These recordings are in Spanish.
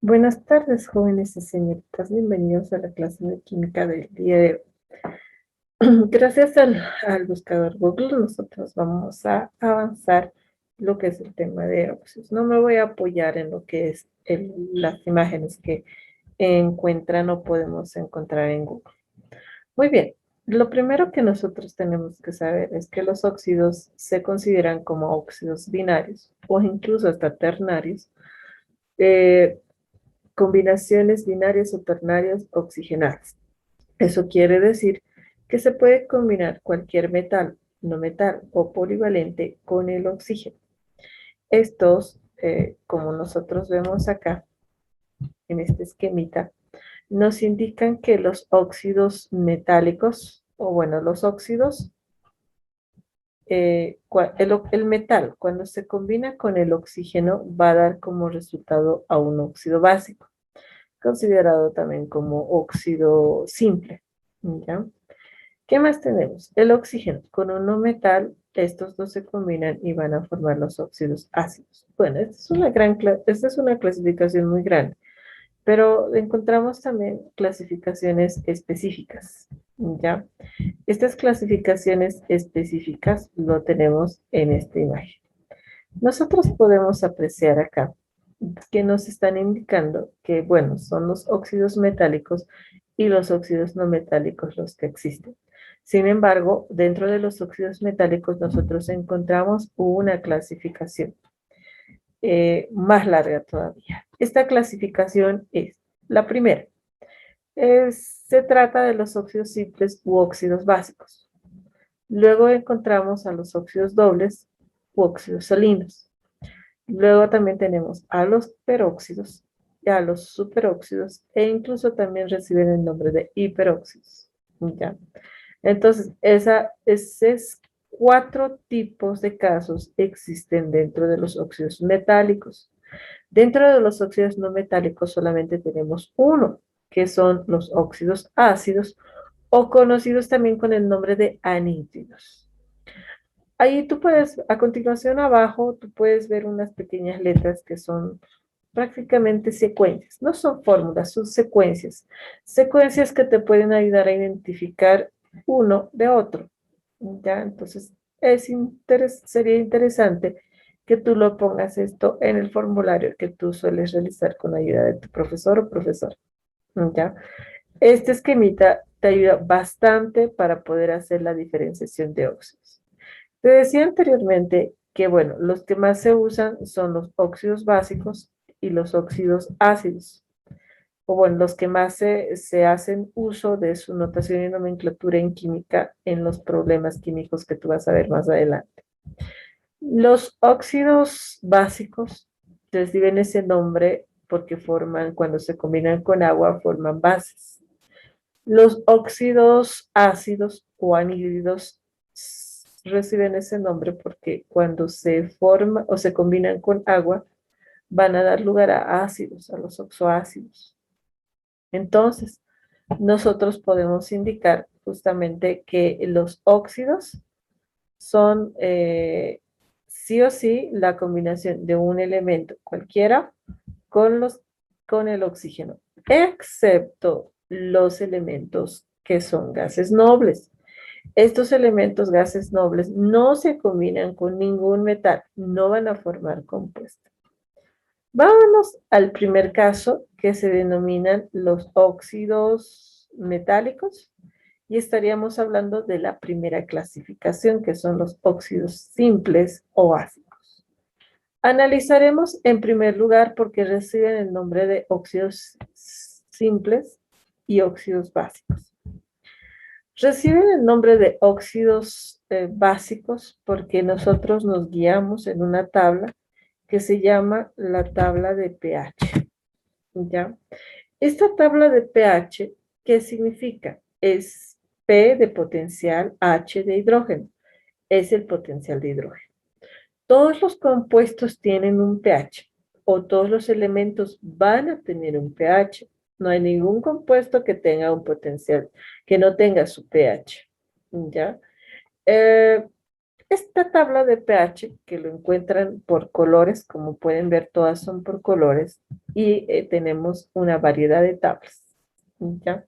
Buenas tardes, jóvenes y señoritas. Bienvenidos a la clase de química del día de hoy. Gracias al buscador Google, nosotros vamos a avanzar lo que es el tema de óxidos. No me voy a apoyar en lo que es las imágenes que encuentran o podemos encontrar en Google. Muy bien. Lo primero que nosotros tenemos que saber es que los óxidos se consideran como óxidos binarios o incluso hasta ternarios. eh, Combinaciones binarias o ternarias oxigenadas. Eso quiere decir que se puede combinar cualquier metal, no metal o polivalente con el oxígeno. Estos, como nosotros vemos acá en este esquemita, nos indican que los óxidos metálicos, o bueno, los óxidos, el metal, cuando se combina con el oxígeno, va a dar como resultado a un óxido básico, considerado también como óxido simple. ¿Ya? ¿Qué más tenemos? El oxígeno. Con un no metal, estos dos se combinan y van a formar los óxidos ácidos. Bueno, esta es una clasificación muy grande, pero encontramos también clasificaciones específicas. ¿Ya? Estas clasificaciones específicas lo tenemos en esta imagen. Nosotros podemos apreciar acá que nos están indicando que, bueno, son los óxidos metálicos y los óxidos no metálicos los que existen. Sin embargo, dentro de los óxidos metálicos nosotros encontramos una clasificación más larga todavía. Esta clasificación es la primera. Se trata de los óxidos simples u óxidos básicos. Luego encontramos a los óxidos dobles u óxidos salinos. Luego también tenemos a los peróxidos y a los superóxidos e incluso también reciben el nombre de hiperóxidos. ¿Ya? Entonces, esos cuatro tipos de casos existen dentro de los óxidos metálicos. Dentro de los óxidos no metálicos solamente tenemos uno, que son los óxidos ácidos o conocidos también con el nombre de anhídridos. Ahí tú puedes, a continuación abajo, tú puedes ver unas pequeñas letras que son prácticamente secuencias. No son fórmulas, son secuencias. Secuencias que te pueden ayudar a identificar uno de otro. ¿Ya? Entonces, sería interesante que tú lo pongas esto en el formulario que tú sueles realizar con la ayuda de tu profesor o profesora. ¿Ya? Este esquemita te ayuda bastante para poder hacer la diferenciación de óxidos. Te decía anteriormente que, bueno, los que más se usan son los óxidos básicos y los óxidos ácidos. O bueno, los que más se hacen uso de su notación y nomenclatura en química en los problemas químicos que tú vas a ver más adelante. Los óxidos básicos reciben ese nombre porque forman, cuando se combinan con agua, forman bases. Los óxidos ácidos o anhídridos reciben ese nombre porque cuando se forman o se combinan con agua, van a dar lugar a ácidos, a los oxoácidos. Entonces, nosotros podemos indicar justamente que los óxidos son sí o sí la combinación de un elemento cualquiera con, con el oxígeno, excepto los elementos que son gases nobles. Estos elementos gases nobles no se combinan con ningún metal, no van a formar compuesto. Vámonos al primer caso, que se denominan los óxidos metálicos, y estaríamos hablando de la primera clasificación, que son los óxidos simples o ácidos. Analizaremos en primer lugar porque reciben el nombre de óxidos simples y óxidos básicos. Reciben el nombre de óxidos básicos porque nosotros nos guiamos en una tabla que se llama la tabla de pH. ¿Ya? Esta tabla de pH, ¿qué significa? Es P de potencial, H de hidrógeno. Es el potencial de hidrógeno. Todos los compuestos tienen un pH o todos los elementos van a tener un pH. No hay ningún compuesto que tenga un potencial, que no tenga su pH. ¿Ya? Eh, Esta tabla de pH, que lo encuentran por colores, como pueden ver, todas son por colores, y tenemos una variedad de tablas, ¿ya?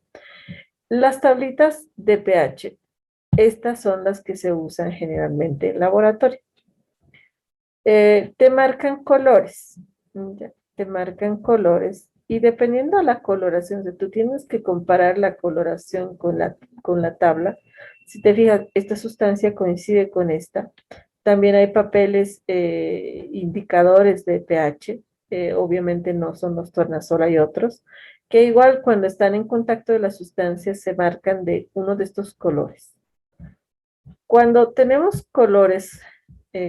Las tablitas de pH, estas son las que se usan generalmente en laboratorio. Te marcan colores, ¿ya? Te marcan colores, y dependiendo de la coloración, o sea, tú tienes que comparar la coloración con la tabla. Si te fijas, esta sustancia coincide con esta. También hay papeles indicadores de pH, obviamente no son los tornasol, hay otros, que igual cuando están en contacto de las sustancias se marcan de uno de estos colores. Cuando tenemos colores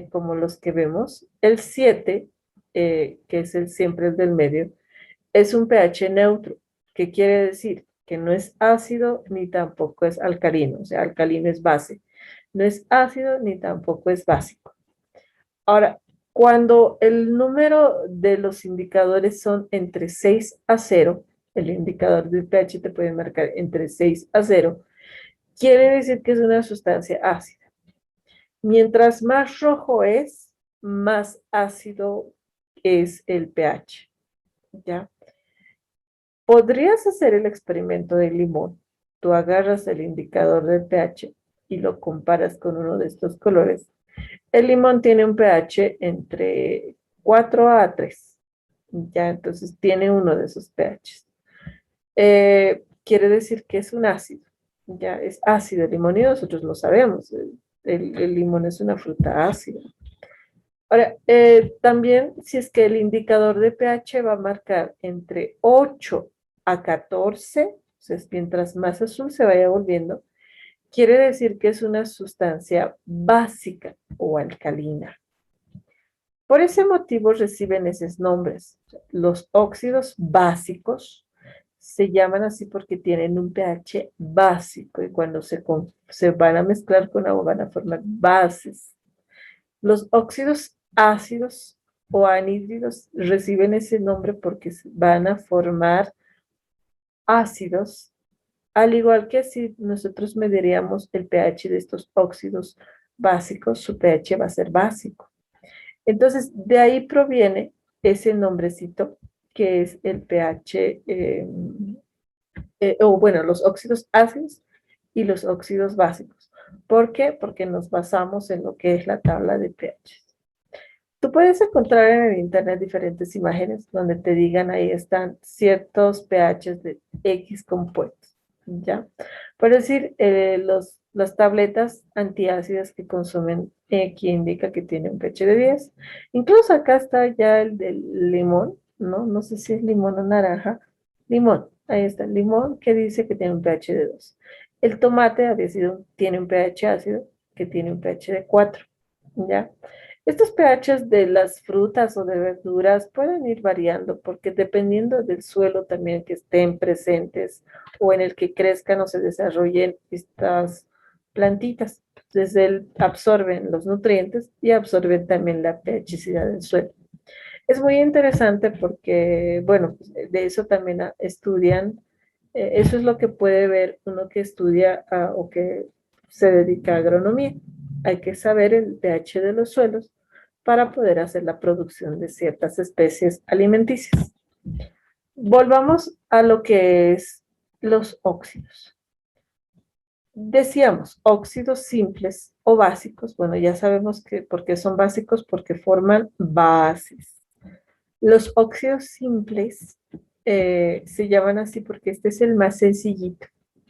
como los que vemos, el 7, que es el siempre el del medio, es un pH neutro, que quiere decir que no es ácido ni tampoco es alcalino, o sea, alcalino es base, no es ácido ni tampoco es básico. Ahora, cuando el número de los indicadores son entre 6 a 0, el indicador del pH te puede marcar entre 6 a 0, quiere decir que es una sustancia ácida. Mientras más rojo es, más ácido es el pH, ¿ya? Podrías hacer el experimento del limón. Tú agarras el indicador del pH y lo comparas con uno de estos colores. El limón tiene un pH entre 4 a 3. Ya, entonces tiene uno de esos pHs. Quiere decir que es un ácido. Ya, es ácido el limón y nosotros lo sabemos. El limón es una fruta ácida. Ahora, también si es que el indicador de pH va a marcar entre 8 a 14, o sea, mientras más azul se vaya volviendo, quiere decir que es una sustancia básica o alcalina. Por ese motivo reciben esos nombres. Los óxidos básicos se llaman así porque tienen un pH básico y cuando se van a mezclar con agua van a formar bases. Los óxidos ácidos o anhídridos reciben ese nombre porque van a formar ácidos, al igual que si nosotros mediríamos el pH de estos óxidos básicos, su pH va a ser básico. Entonces, de ahí proviene ese nombrecito que es el pH, o bueno, los óxidos ácidos y los óxidos básicos. ¿Por qué? Porque nos basamos en lo que es la tabla de pH. Tú puedes encontrar en el internet diferentes imágenes donde te digan ahí están ciertos pHs de X compuestos, ¿ya? Por decir, las tabletas antiácidas que consumen X indica que tiene un pH de 10. Incluso acá está ya el del limón, ¿no? No sé si es limón o naranja. Limón, ahí está el limón que dice que tiene un pH de 2. El tomate tiene un pH ácido que tiene un pH de 4, ¿ya? Estos pHs de las frutas o de verduras pueden ir variando porque dependiendo del suelo también que estén presentes o en el que crezcan o se desarrollen estas plantitas. Entonces, absorben los nutrientes y absorben también la pHicidad del suelo. Es muy interesante porque, bueno, de eso también estudian, eso es lo que puede ver uno que estudia o que se dedica a agronomía. Hay que saber el pH de los suelos para poder hacer la producción de ciertas especies alimenticias. Volvamos a lo que es los óxidos. Decíamos, óxidos simples o básicos, bueno, ya sabemos que por qué son básicos, porque forman bases. Los óxidos simples se llaman así porque este es el más sencillito,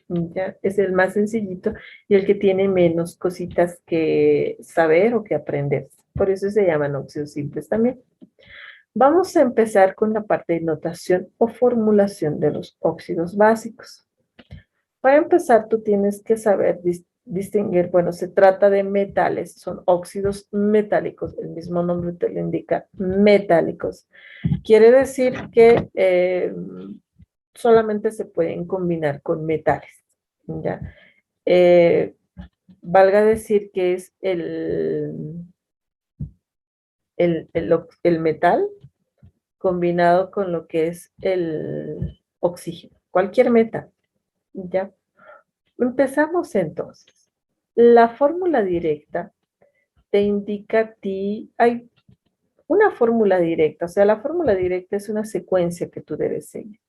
¿ya? Es el más sencillito y el que tiene menos cositas que saber o que aprender. Por eso se llaman óxidos simples también. Vamos a empezar con la parte de notación o formulación de los óxidos básicos. Para empezar, tú tienes que saber distinguir, bueno, se trata de metales, son óxidos metálicos, el mismo nombre te lo indica, metálicos. Quiere decir que solamente se pueden combinar con metales, ¿ya? Eh, Valga decir que es el metal combinado con lo que es el oxígeno, cualquier metal, ¿ya? Empezamos entonces. La fórmula directa te indica a ti, hay una fórmula directa, o sea, la fórmula directa es una secuencia que tú debes seguir.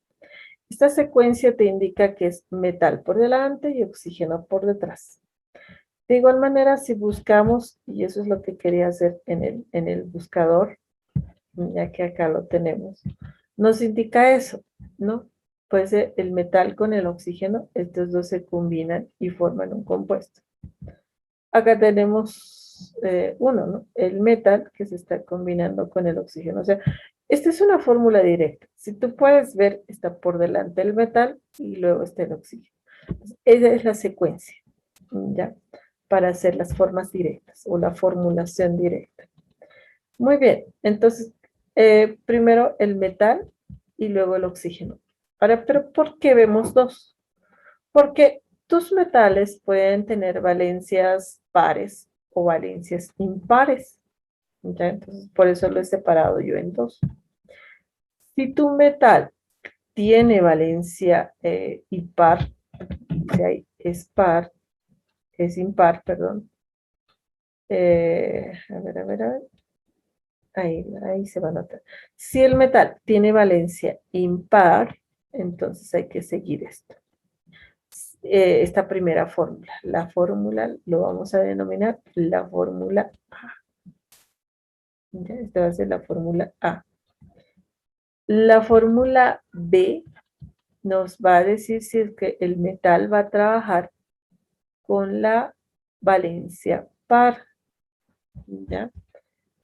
Esta secuencia te indica que es metal por delante y oxígeno por detrás. De igual manera, si buscamos, y eso es lo que quería hacer en el buscador, ya que acá lo tenemos, nos indica eso, ¿no? Pues el metal con el oxígeno, estos dos se combinan y forman un compuesto. Acá tenemos uno, ¿no? El metal que se está combinando con el oxígeno. O sea, esta es una fórmula directa. Si tú puedes ver, está por delante el metal y luego está el oxígeno. Entonces, esa es la secuencia, ¿ya? Para hacer las formas directas o la formulación directa. Muy bien, entonces, primero el metal y luego el oxígeno. Ahora, pero ¿por qué vemos dos? Porque tus metales pueden tener valencias pares o valencias impares. ¿Ya? Entonces, por eso lo he separado yo en dos. Si tu metal tiene valencia impar, o sea, es par, es impar, perdón. A ver. Ahí se va a notar. Si el metal tiene valencia impar, entonces hay que seguir esto. Esta primera fórmula. La fórmula lo vamos a denominar la fórmula A. ¿Ya? Esta va a ser la fórmula A. La fórmula B nos va a decir si es que el metal va a trabajar con la valencia par. ¿Ya?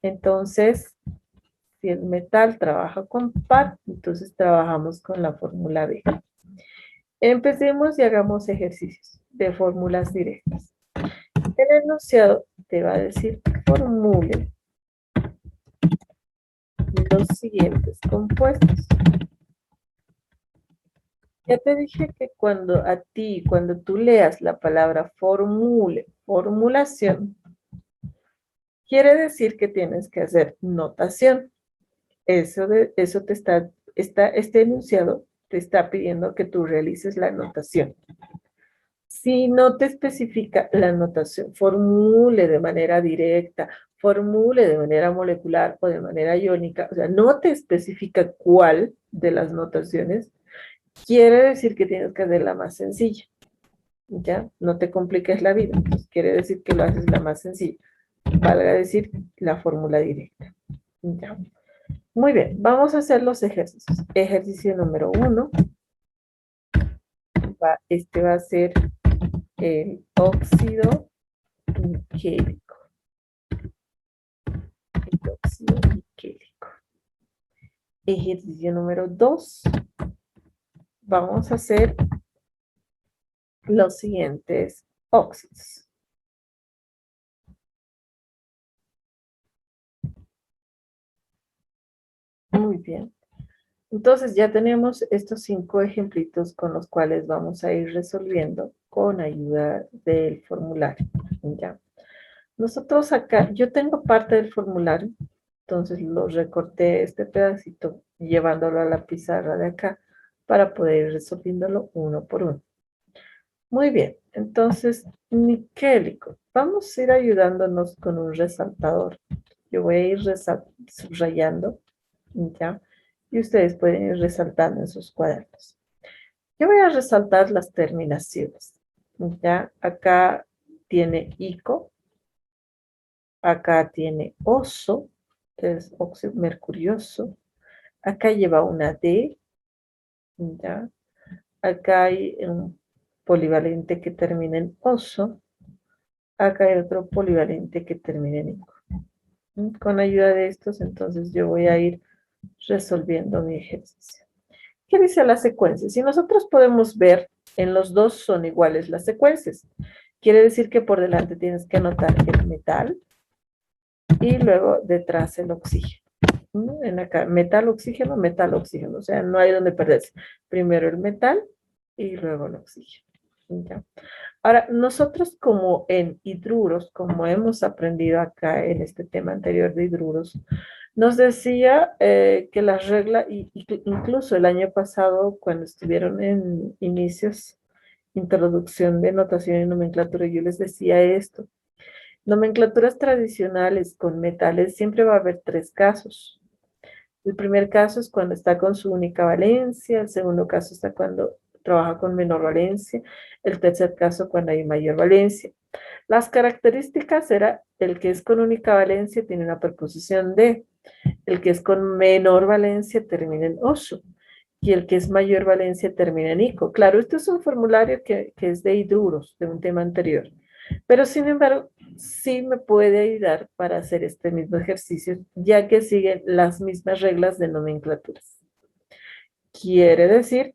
Entonces, si el metal trabaja con par, entonces trabajamos con la fórmula B. Empecemos y hagamos ejercicios de fórmulas directas. El enunciado te va a decir formule los siguientes compuestos. Ya te dije que cuando tú leas la palabra formule, formulación, quiere decir que tienes que hacer notación. Eso te este enunciado te está pidiendo que tú realices la notación. Si no te especifica la notación, formule de manera directa, formule de manera molecular o de manera iónica, o sea, no te especifica cuál de las notaciones, quiere decir que tienes que hacer la más sencilla, ¿ya? No te compliques la vida, entonces quiere decir que lo haces la más sencilla, valga decir la fórmula directa, ¿ya? Muy bien, vamos a hacer los ejercicios. Ejercicio número 1, este va a ser el óxido niquélico. El óxido niquélico. Ejercicio número 2, vamos a hacer los siguientes óxidos. Muy bien. Entonces ya tenemos estos 5 ejemplitos con los cuales vamos a ir resolviendo con ayuda del formulario. ¿Ya? Nosotros acá, yo tengo parte del formulario, entonces lo recorté este pedacito llevándolo a la pizarra de acá para poder ir resolviéndolo uno por uno. Muy bien, entonces, niquélico. Vamos a ir ayudándonos con un resaltador. Yo voy a ir subrayando, ¿ya? Y ustedes pueden ir resaltando en sus cuadernos. Yo voy a resaltar las terminaciones, ¿ya? Acá tiene ico, acá tiene oso, que es óxido mercurioso. Acá lleva una D, ¿ya? Acá hay un polivalente que termina en oso. Acá hay otro polivalente que termina en ico. Con ayuda de estos, entonces yo voy a ir resolviendo mi ejercicio. ¿Qué dice la secuencia? Si nosotros podemos ver, en los dos son iguales las secuencias. Quiere decir que por delante tienes que anotar el metal y luego detrás el oxígeno. En acá, metal, oxígeno, o sea, no hay donde perderse. Primero el metal y luego el oxígeno. ¿Ya? Ahora, nosotros como en hidruros, como hemos aprendido acá en este tema anterior de hidruros, nos decía que las reglas, incluso el año pasado, cuando estuvieron en inicios, introducción de notación y nomenclatura, yo les decía esto, Nomenclaturas tradicionales con metales siempre va a haber tres casos. El primer caso es cuando está con su única valencia, el segundo caso está cuando trabaja con menor valencia, el tercer caso cuando hay mayor valencia. Las características era el que es con única valencia tiene una preposición de, el que es con menor valencia termina en oso y el que es mayor valencia termina en ico. Claro, esto es un formulario que es de hidruros, de un tema anterior, pero sin embargo sí me puede ayudar para hacer este mismo ejercicio, ya que siguen las mismas reglas de nomenclaturas. Quiere decir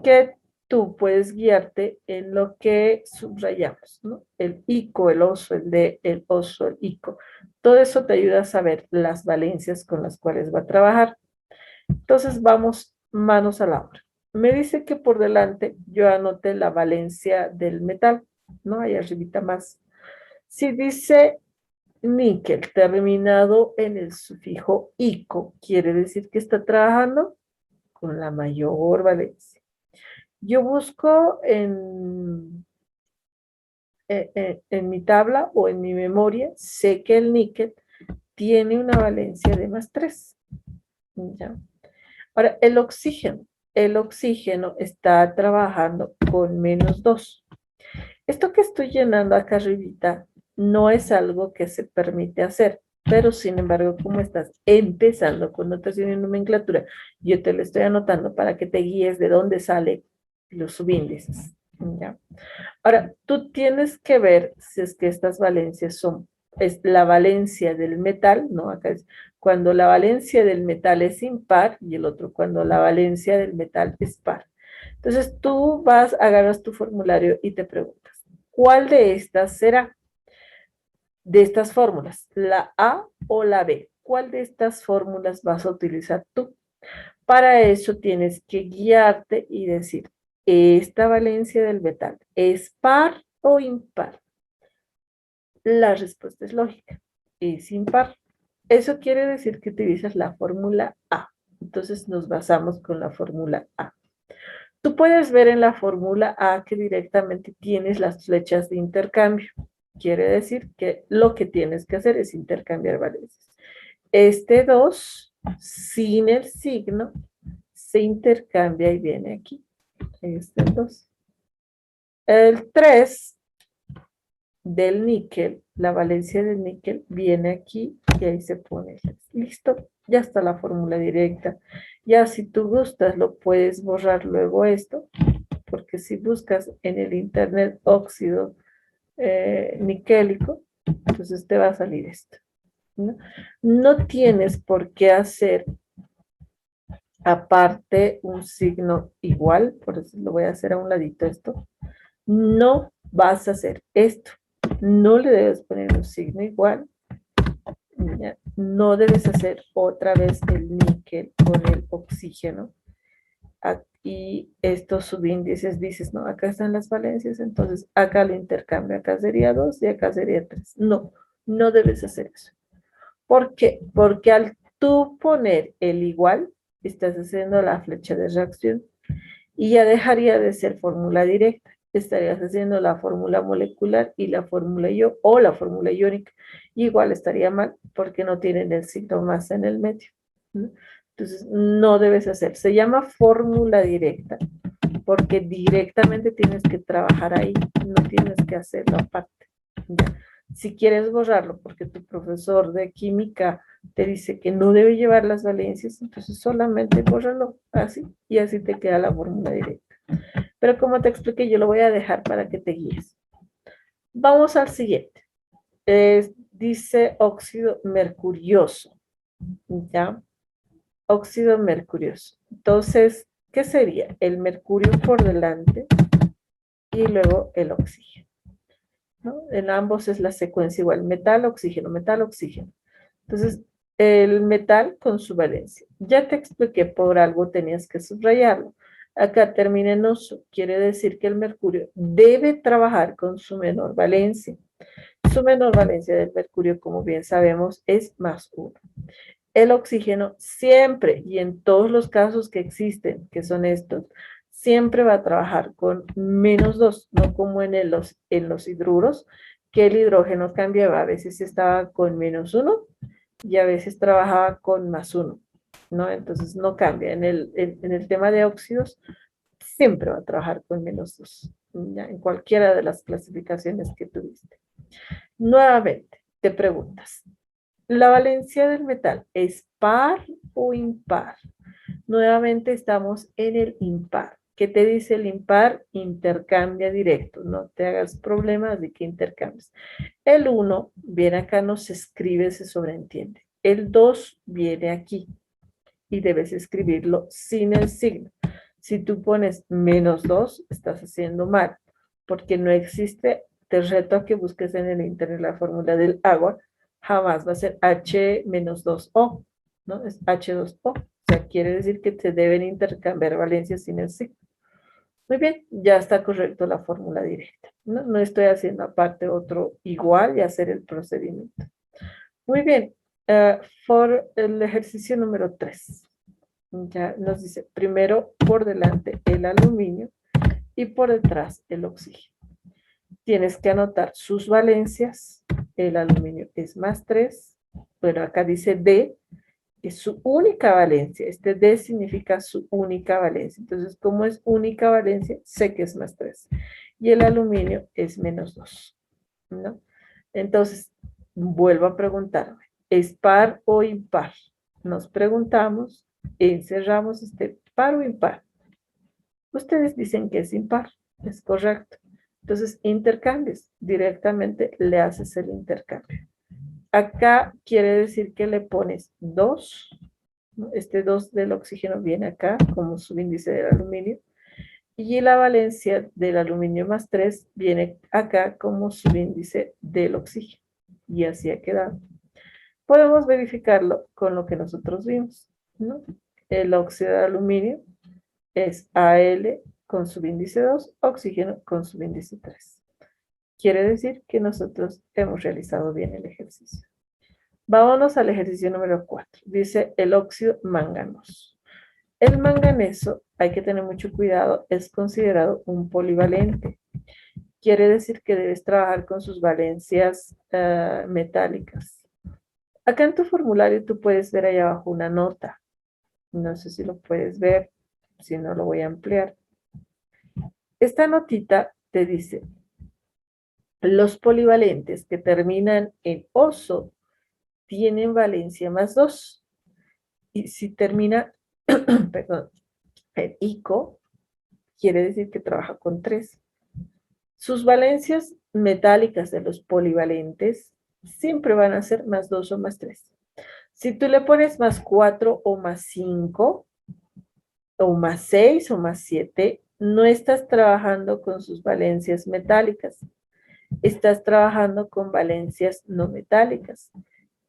que tú puedes guiarte en lo que subrayamos, ¿no? El ico, el oso, el de, el oso, el ico. Todo eso te ayuda a saber las valencias con las cuales va a trabajar. Entonces vamos manos a la obra. Me dice que por delante yo anote la valencia del metal, ¿no? Ahí arribita más. Si dice níquel terminado en el sufijo ico, quiere decir que está trabajando con la mayor valencia. Yo busco en mi tabla o en mi memoria, sé que el níquel tiene una valencia de +3. ¿Ya? Ahora, el oxígeno está trabajando con -2. Esto que estoy llenando acá arribita no es algo que se permite hacer, pero sin embargo, como estás empezando con notación y nomenclatura, yo te lo estoy anotando para que te guíes de dónde salen los subíndices. ¿Ya? Ahora, tú tienes que ver si es que estas valencias es la valencia del metal, ¿no? Acá es cuando la valencia del metal es impar y el otro cuando la valencia del metal es par. Entonces tú agarras tu formulario y te preguntas, ¿cuál de estas será? De estas fórmulas, la A o la B. ¿Cuál de estas fórmulas vas a utilizar tú? Para eso tienes que guiarte y decir, ¿esta valencia del metal es par o impar? La respuesta es lógica, es impar. Eso quiere decir que utilizas la fórmula A. Entonces nos basamos con la fórmula A. Tú puedes ver en la fórmula A que directamente tienes las flechas de intercambio. Quiere decir que lo que tienes que hacer es intercambiar valencias. Este 2, sin el signo, se intercambia y viene aquí. Este 2. El 3 del níquel, la valencia del níquel, viene aquí y ahí se pone. Listo, ya está la fórmula directa. Ya si tú gustas, lo puedes borrar luego esto, porque si buscas en el internet óxido niquélico, entonces te va a salir esto. ¿No? No tienes por qué hacer aparte un signo igual, por eso lo voy a hacer a un ladito esto. No vas a hacer esto. No le debes poner un signo igual. ¿Ya? No debes hacer otra vez el níquel con el oxígeno. Y estos subíndices dices, no, acá están las valencias, entonces acá lo intercambio, acá sería 2 y acá sería 3. No, no debes hacer eso. ¿Por qué? Porque al tú poner el igual, estás haciendo la flecha de reacción y ya dejaría de ser fórmula directa. Estarías haciendo la fórmula molecular y la fórmula o la fórmula iónica. Y igual estaría mal porque no tienen el signo más en el medio. ¿No? Entonces, no debes hacer. Se llama fórmula directa porque directamente tienes que trabajar ahí, no tienes que hacerlo aparte. ¿Ya? Si quieres borrarlo porque tu profesor de química te dice que no debe llevar las valencias, entonces solamente bórralo así y así te queda la fórmula directa. Pero como te expliqué, yo lo voy a dejar para que te guíes. Vamos al siguiente. Dice óxido mercurioso, ¿ya? Óxido mercurioso. Entonces, ¿qué sería? El mercurio por delante y luego el oxígeno. ¿No? En ambos es la secuencia igual, metal, oxígeno, metal, oxígeno. Entonces, el metal con su valencia. Ya te expliqué, por algo tenías que subrayarlo. Acá termina en oso, quiere decir que el mercurio debe trabajar con su menor valencia. Su menor valencia del mercurio, como bien sabemos, es +1. El oxígeno siempre y en todos los casos que existen, que son estos, siempre va a trabajar con -2, no como en los hidruros, que el hidrógeno cambiaba. A veces estaba con -1 y a veces trabajaba con +1, ¿no? Entonces no cambia. En el tema de óxidos, siempre va a trabajar con -2, ¿ya? En cualquiera de las clasificaciones que tuviste. Nuevamente, te preguntas, ¿la valencia del metal es par o impar? Nuevamente estamos en el impar. ¿Qué te dice el impar? Intercambia directo. No te hagas problemas de que intercambies. El 1 viene acá, no se escribe, se sobreentiende. El 2 viene aquí y debes escribirlo sin el signo. Si tú pones -2, estás haciendo mal, porque no existe, te reto a que busques en el internet la fórmula del agua, jamás va a ser H-2O, ¿no? Es H2O, o sea, quiere decir que te deben intercambiar valencias sin el signo. Muy bien, ya está correcto la fórmula directa. No estoy haciendo aparte otro igual y hacer el procedimiento. Muy bien, por el ejercicio número 3. Ya nos dice, primero por delante el aluminio y por detrás el oxígeno. Tienes que anotar sus valencias. El aluminio es +3, pero acá dice D, es su única valencia. Este D significa su única valencia. Entonces, como es única valencia, sé que es +3. Y el aluminio es -2, ¿no? Entonces, vuelvo a preguntarme, ¿es par o impar? Nos preguntamos, encerramos este par o impar. Ustedes dicen que es impar, es correcto. Entonces, intercambios, directamente le haces el intercambio. Acá quiere decir que le pones 2, ¿no? Este 2 del oxígeno viene acá como subíndice del aluminio, y la valencia del aluminio +3 viene acá como subíndice del oxígeno. Y así ha quedado. Podemos verificarlo con lo que nosotros vimos, ¿no? El óxido de aluminio es Al con subíndice 2, oxígeno con subíndice 3. Quiere decir que nosotros hemos realizado bien el ejercicio. Vámonos al ejercicio número 4. Dice el óxido manganeso. El manganeso, hay que tener mucho cuidado, es considerado un polivalente. Quiere decir que debes trabajar con sus valencias metálicas. Acá en tu formulario tú puedes ver ahí abajo una nota. No sé si lo puedes ver, si no lo voy a ampliar. Esta notita te dice, los polivalentes que terminan en oso tienen valencia +2. Y si termina, perdón, en ico, quiere decir que trabaja con 3. Sus valencias metálicas de los polivalentes siempre van a ser +2 o +3. Si tú le pones +4 o +5, o +6 o +7, no estás trabajando con sus valencias metálicas. Estás trabajando con valencias no metálicas.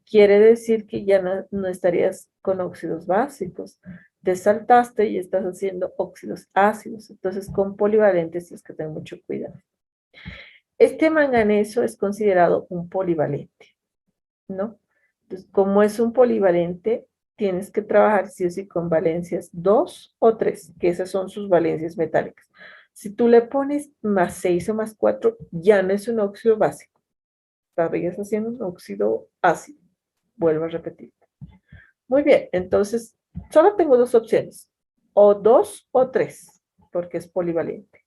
Quiere decir que ya no estarías con óxidos básicos. Te saltaste y estás haciendo óxidos ácidos. Entonces, con polivalentes tienes que tener mucho cuidado. Este manganeso es considerado un polivalente, ¿no? Entonces, como es un polivalente, tienes que trabajar sí o sí con valencias 2 o 3, que esas son sus valencias metálicas. Si tú le pones +6 o +4, ya no es un óxido básico. Estarías haciendo un óxido ácido. Vuelvo a repetir. Muy bien, entonces solo tengo dos opciones, o 2 o 3, porque es polivalente.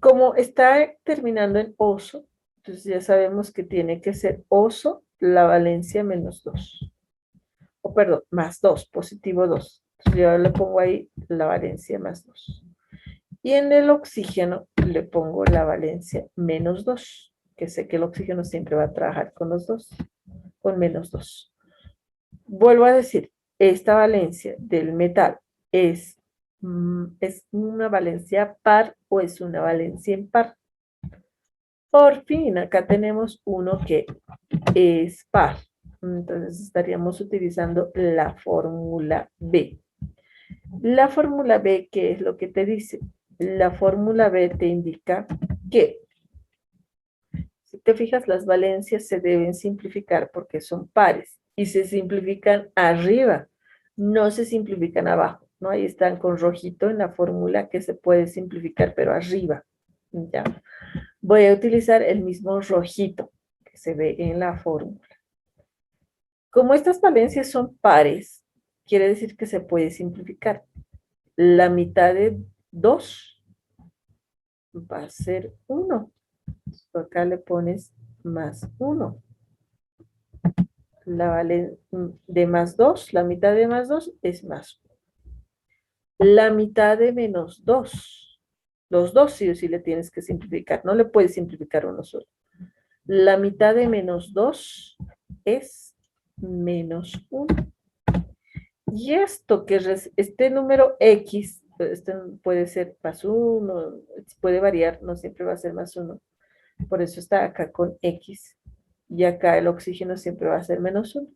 Como está terminando en oso, entonces ya sabemos que tiene que ser oso la valencia -2. O perdón, +2, positivo 2. Entonces yo le pongo ahí la valencia +2. Y en el oxígeno le pongo la valencia -2, que sé que el oxígeno siempre va a trabajar con los dos, con -2. Vuelvo a decir, esta valencia del metal es una valencia par o es una valencia impar. Por fin, acá tenemos uno que es par. Entonces estaríamos utilizando la fórmula B. La fórmula B, ¿qué es lo que te dice? La fórmula B te indica que, si te fijas, las valencias se deben simplificar porque son pares y se simplifican arriba, no se simplifican abajo, ¿no? Ahí están con rojito en la fórmula que se puede simplificar, pero arriba, ¿ya? Voy a utilizar el mismo rojito que se ve en la fórmula. Como estas valencias son pares, quiere decir que se puede simplificar. La mitad de 2 va a ser 1. Acá le pones más 1. La de más 2, la mitad de más 2 es más 1. La mitad de menos 2. Los dos sí o sí le tienes que simplificar. No le puedes simplificar uno solo. La mitad de menos 2 es menos 1. Y esto que este número X, este puede ser más 1, puede variar, no siempre va a ser más 1. Por eso está acá con X. Y acá el oxígeno siempre va a ser menos 1.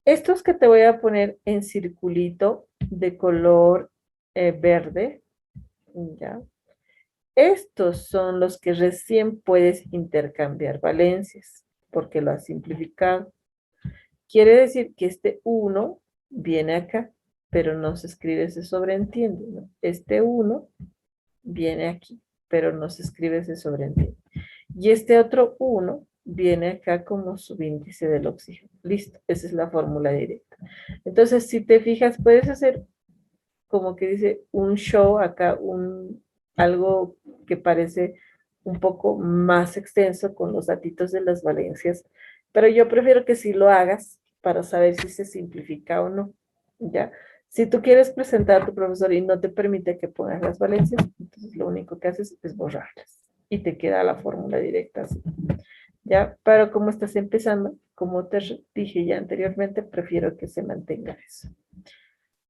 Estos que te voy a poner en circulito de color verde, ¿ya? Estos son los que recién puedes intercambiar valencias, porque lo has simplificado. Quiere decir que este 1 viene acá, pero no se escribe, se sobreentiende, ¿no? Este 1 viene aquí, pero no se escribe, se sobreentiende. Y este otro 1 viene acá como subíndice del oxígeno. Listo, esa es la fórmula directa. Entonces, si te fijas, puedes hacer como que dice un show acá, algo que parece un poco más extenso con los datitos de las valencias, pero yo prefiero que sí lo hagas para saber si se simplifica o no, ¿ya? Si tú quieres presentar a tu profesor y no te permite que pongas las valencias, entonces lo único que haces es borrarlas y te queda la fórmula directa así, ¿ya? Pero como estás empezando, como te dije ya anteriormente, prefiero que se mantenga eso.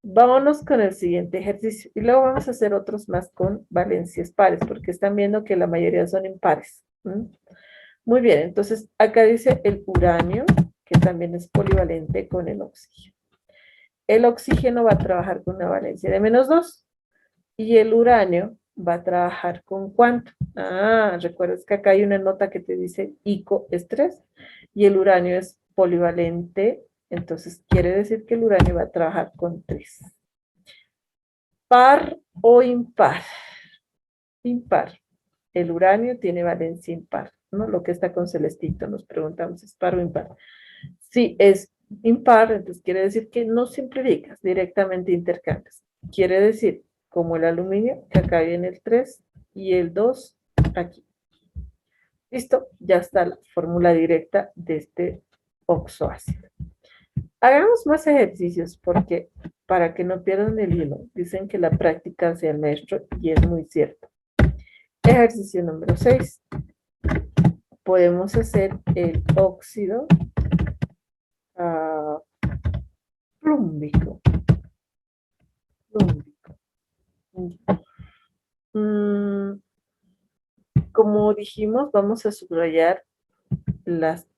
Vámonos con el siguiente ejercicio y luego vamos a hacer otros más con valencias pares porque están viendo que la mayoría son impares. Muy bien, entonces acá dice el uranio, que también es polivalente con el oxígeno. El oxígeno va a trabajar con una valencia de menos 2 y el uranio va a trabajar con ¿cuánto? Recuerdas que acá hay una nota que te dice ICO es 3 y el uranio es polivalente, entonces quiere decir que el uranio va a trabajar con 3. ¿Par o impar? Impar. El uranio tiene valencia impar, ¿no? Lo que está con celestito, nos preguntamos, ¿es par o impar? Si es impar, entonces quiere decir que no simplificas, directamente intercambias. Quiere decir, como el aluminio, que acá viene el 3 y el 2 aquí. Listo, ya está la fórmula directa de este oxoácido. Hagamos más ejercicios porque para que no pierdan el hilo, dicen que la práctica hace al maestro y es muy cierto. Ejercicio número 6. Podemos hacer el óxido plúmbico. Como dijimos, vamos a subrayar las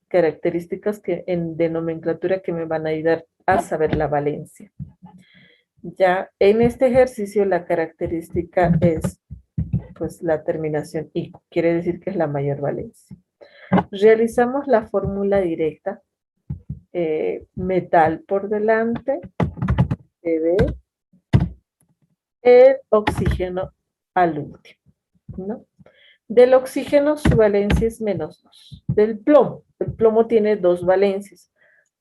características de nomenclatura que me van a ayudar a saber la valencia. Ya en este ejercicio la característica es pues la terminación ICO, quiere decir que es la mayor valencia. Realizamos la fórmula directa, metal por delante, Pb, el oxígeno al último, ¿no? Del oxígeno su valencia es menos 2. Del plomo, el plomo tiene 2 valencias,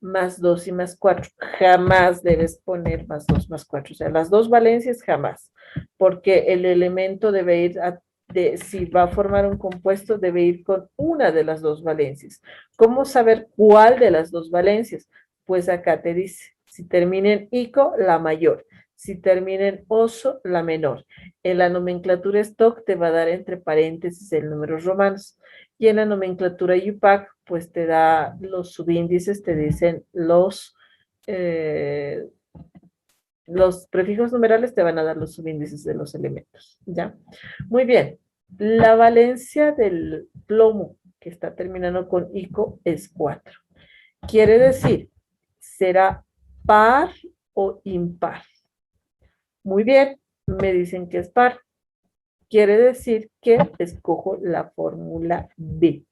más 2 y más 4. Jamás debes poner más 2 más 4. O sea, las 2 valencias jamás, porque el elemento debe ir si va a formar un compuesto, debe ir con una de las 2 valencias. ¿Cómo saber cuál de las 2 valencias? Pues acá te dice, si termina en ico, la mayor. Si termina en oso, la menor. En la nomenclatura stock te va a dar entre paréntesis el números romanos. Y en la nomenclatura UPAC, pues te da los subíndices, te dicen los prefijos numerales te van a dar los subíndices de los elementos, ¿ya? Muy bien. La valencia del plomo, que está terminando con ICO, es 4. Quiere decir, ¿será par o impar? Muy bien, me dicen que es par. Quiere decir que escojo la fórmula B.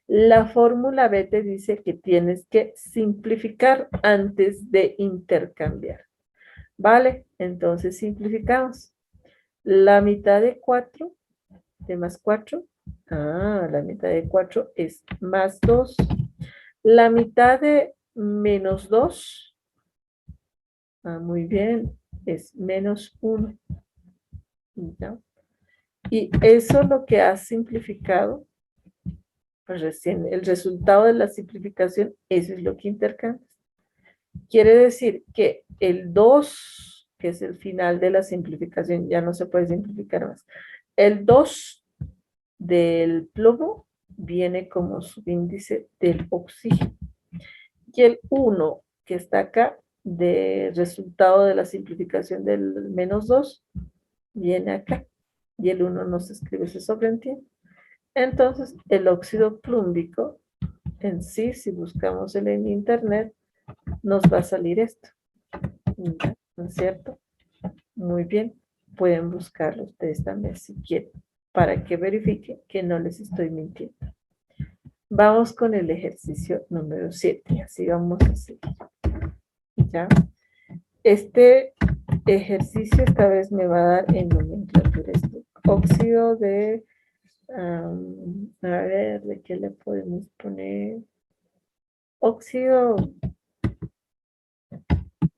La fórmula B te dice que tienes que simplificar antes de intercambiar. ¿Vale? Entonces simplificamos. La mitad de 4, de más 4, Ah, la mitad de 4 es más 2. La mitad de menos 2, muy bien, es menos 1. ¿Ya? Y eso lo que has simplificado, pues recién el resultado de la simplificación, eso es lo que intercambias. Quiere decir que el 2, que es el final de la simplificación, ya no se puede simplificar más. El 2 del plomo viene como subíndice del oxígeno. Y el 1 que está acá, de resultado de la simplificación del menos 2, viene acá. Y el 1 no se escribe, se sobreentiende. Entonces, el óxido plúmbico en sí, si buscamos en internet, nos va a salir esto. ¿No es cierto? Muy bien. Pueden buscarlo ustedes también si quieren, para que verifiquen que no les estoy mintiendo. Vamos con el ejercicio número 7. Así vamos a seguir. ¿Ya? Este ejercicio esta vez me va a dar en nomenclatura esto. Óxido de, a ver, ¿de qué le podemos poner? Óxido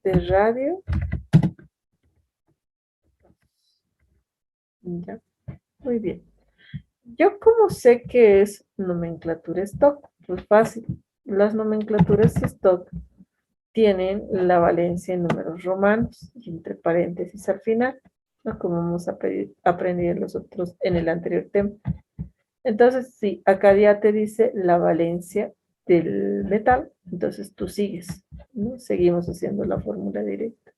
de radio. ¿Ya? Muy bien. Yo como sé que es nomenclatura stock, pues fácil. Las nomenclaturas stock tienen la valencia en números romanos y entre paréntesis al final, ¿no? Como hemos aprendido nosotros en el anterior tema. Entonces, sí, acá ya te dice la valencia del metal, entonces tú sigues, ¿no? Seguimos haciendo la fórmula directa.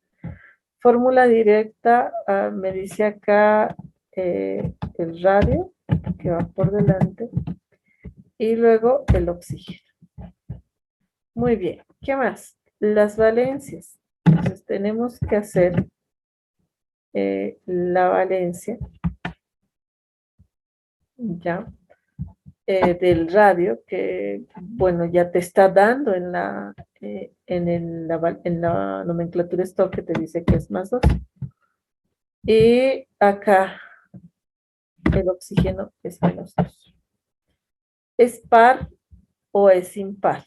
Fórmula directa, me dice acá el radio, que va por delante, y luego el oxígeno. Muy bien, ¿qué más? Las valencias. Entonces tenemos que hacer la valencia, ¿ya? Del radio, que, bueno, ya te está dando en la nomenclatura stock que te dice que es más 2. Y acá el oxígeno es menos 2. ¿Es par o es impar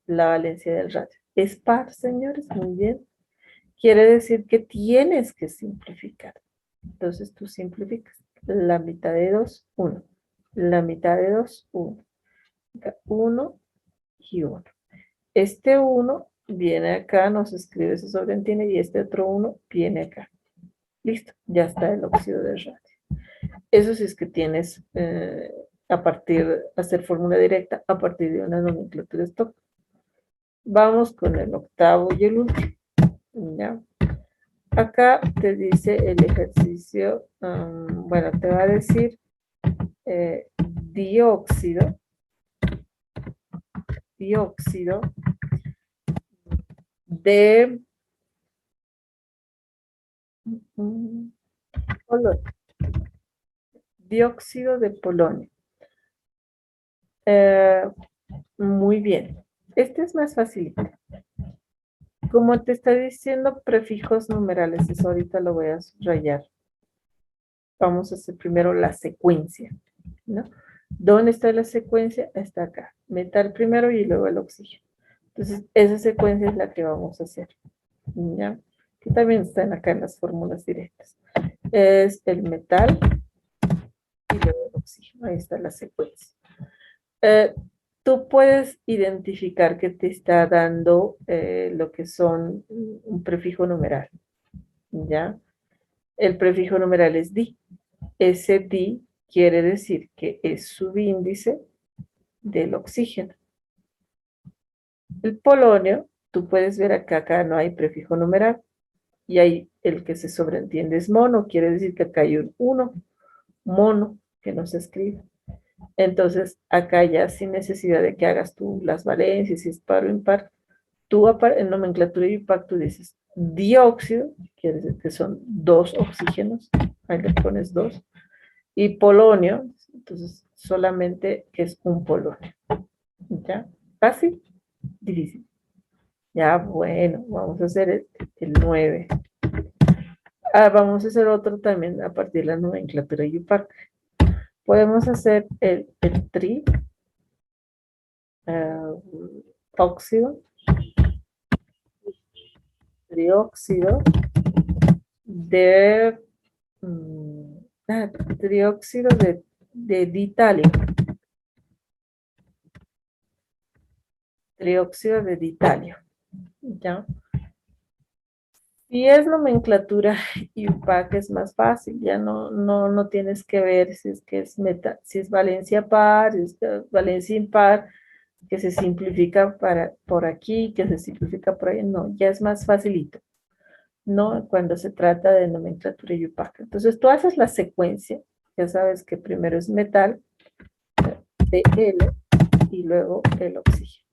la valencia del radio? Es par, señores, muy bien. Quiere decir que tienes que simplificar. Entonces tú simplificas. La mitad de 2, 1. La mitad de 2, 1. 1 y 1. Este 1 viene acá, nos escribe, se sobreentiende, y este otro 1 viene acá. Listo, ya está el óxido de radio. Eso sí es que tienes hacer fórmula directa a partir de una nomenclatura stock. Vamos con el octavo y el último. ¿Ya? Acá te dice el ejercicio, bueno, te va a decir dióxido de polonio. Dióxido de polonio. Muy bien. Este es más fácil. Como te está diciendo prefijos numerales, eso ahorita lo voy a subrayar. Vamos a hacer primero la secuencia, ¿no? ¿Dónde está la secuencia? Está acá. Metal primero y luego el oxígeno. Entonces, esa secuencia es la que vamos a hacer, ¿ya? Que también están acá en las fórmulas directas. Es el metal y luego el oxígeno. Ahí está la secuencia. Tú puedes identificar que te está dando lo que son un prefijo numeral, ¿ya? El prefijo numeral es di. Ese di quiere decir que es subíndice del oxígeno. El polonio, tú puedes ver acá no hay prefijo numeral, y ahí el que se sobreentiende es mono, quiere decir que acá hay un 1, mono, que no se escribe. Entonces, acá ya sin necesidad de que hagas tú las valencias, si es par o impar, tú en nomenclatura y impacto dices dióxido, quiere decir que son 2 oxígenos, ahí le pones 2, y polonio, entonces solamente que es un polonio. ¿Ya? Fácil, difícil. Ya, bueno, vamos a hacer el 9. Vamos a hacer otro también a partir de la nomenclatura y IUPAC. Podemos hacer el óxido, trióxido de trióxido de ditalio. Trióxido de ditalio. ¿Ya? Si es nomenclatura IUPAC es más fácil, ya no tienes que ver si es que es si es valencia par, si es valencia impar, que se simplifica por aquí, que se simplifica por ahí, no, ya es más facilito, ¿no? Cuando se trata de nomenclatura IUPAC. Entonces tú haces la secuencia, ya sabes que primero es metal, Bl, y luego el oxígeno.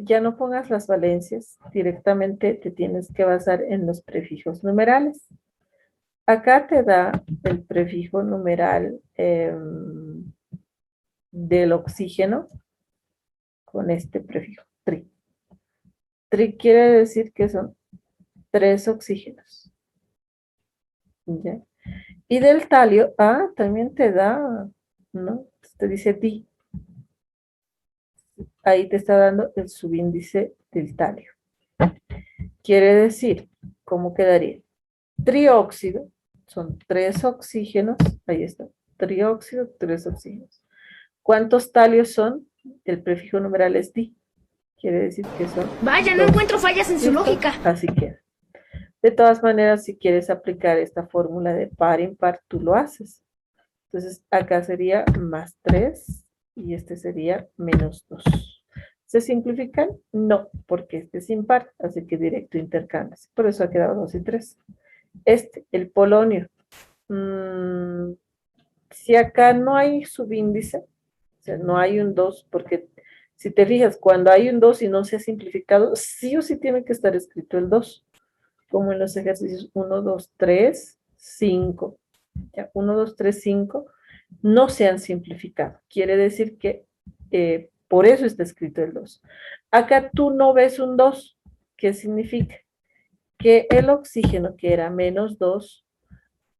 Ya no pongas las valencias, directamente te tienes que basar en los prefijos numerales. Acá te da el prefijo numeral del oxígeno con este prefijo, tri. Tri quiere decir que son 3 oxígenos. ¿Ya? Y del talio, también te da, ¿no? Te dice di. Ahí te está dando el subíndice del talio. Quiere decir, ¿cómo quedaría? Trióxido, son 3 oxígenos, ahí está, trióxido, 3 oxígenos. ¿Cuántos talios son? El prefijo numeral es di, quiere decir que son Vaya, no encuentro fallas en su lógica. Así queda. De todas maneras, si quieres aplicar esta fórmula de par impar, tú lo haces. Entonces, acá sería más 3 y este sería menos 2. ¿Se simplifican? No, porque este es impar, así que directo intercambias. Por eso ha quedado 2 y 3. El polonio. Si acá no hay subíndice, o sea, no hay un 2, porque si te fijas, cuando hay un 2 y no se ha simplificado, sí o sí tiene que estar escrito el 2, como en los ejercicios 1, 2, 3, 5. ¿Ya? 1, 2, 3, 5 no se han simplificado. Quiere decir que por eso está escrito el 2. Acá tú no ves un 2. ¿Qué significa? Que el oxígeno, que era menos 2,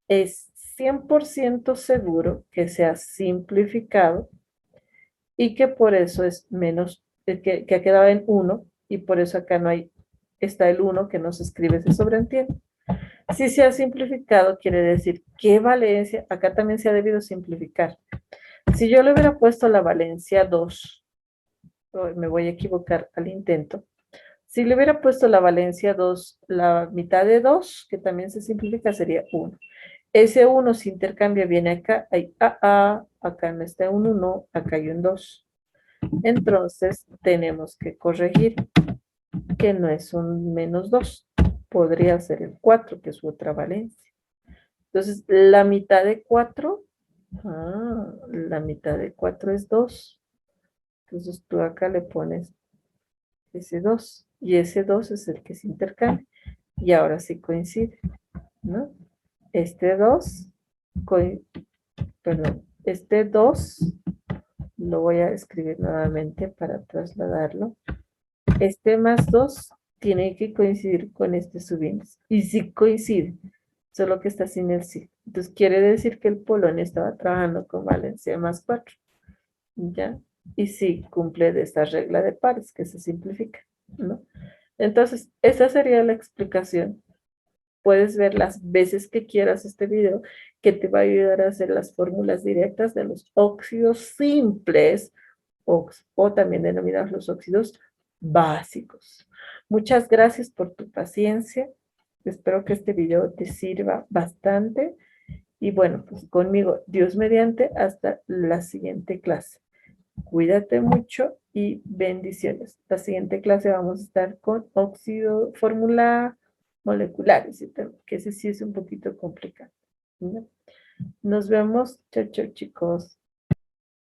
es 100% seguro que se ha simplificado y que por eso es menos, que ha quedado en 1 y por eso acá no hay, está el 1 que no se escribe, se sobreentiende. Si se ha simplificado, quiere decir que valencia, acá también se ha debido simplificar. Si yo le hubiera puesto la valencia 2, me voy a equivocar al intento, si le hubiera puesto la valencia 2, la mitad de 2, que también se simplifica, sería 1. Ese 1 se intercambia, viene acá, hay AA, acá no está un 1, acá hay un 2. Entonces, tenemos que corregir que no es un menos 2. Podría ser el 4, que es otra valencia. Entonces, la mitad de 4, la mitad de 4 es 2. Entonces, tú acá le pones ese 2. Y ese 2 es el que se intercambia. Y ahora sí coincide, ¿no? Este 2, perdón, este 2 lo voy a escribir nuevamente para trasladarlo. Este más 2 tiene que coincidir con este subíndice. Y sí coincide, solo que está sin el sí. Entonces quiere decir que el polonio estaba trabajando con valencia más 4. ¿Ya? Y sí cumple de esta regla de pares que se simplifica, ¿no? Entonces, esa sería la explicación. Puedes ver las veces que quieras este video, que te va a ayudar a hacer las fórmulas directas de los óxidos simples o también denominados los óxidos básicos. Muchas gracias por tu paciencia. Espero que este video te sirva bastante. Y bueno, pues conmigo, Dios mediante, hasta la siguiente clase. Cuídate mucho y bendiciones. La siguiente clase vamos a estar con óxido, fórmula moleculares, que ese sí es un poquito complicado, ¿no? Nos vemos. Chao, chao, chicos.